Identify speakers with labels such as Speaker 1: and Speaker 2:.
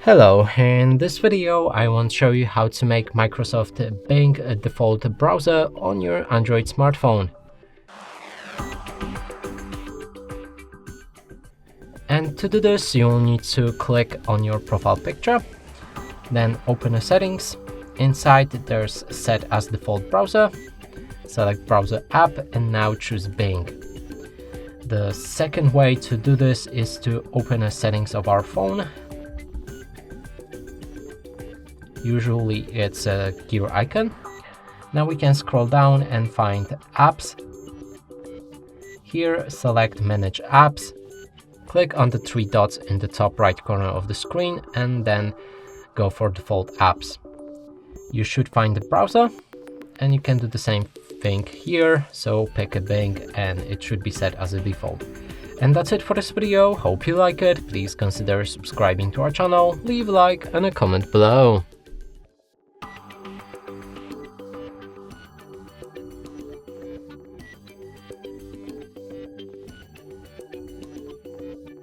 Speaker 1: Hello, in this video I want to show you how to make Microsoft Bing a default browser on your Android smartphone. And to do this, you'll need to click on your profile picture, then open the settings. Inside there's set as default browser, select browser app and now choose Bing. The second way to do this is to open the settings of our phone. Usually it's a gear icon. Now we can scroll down and find apps. Here select manage apps. Click on the three dots in the top right corner of the screen and then go for default apps. You should find the browser and you can do the same thing here. So pick a Bing and it should be set as a default. And that's it for this video. Hope you like it. Please consider subscribing to our channel, leave a like and a comment below.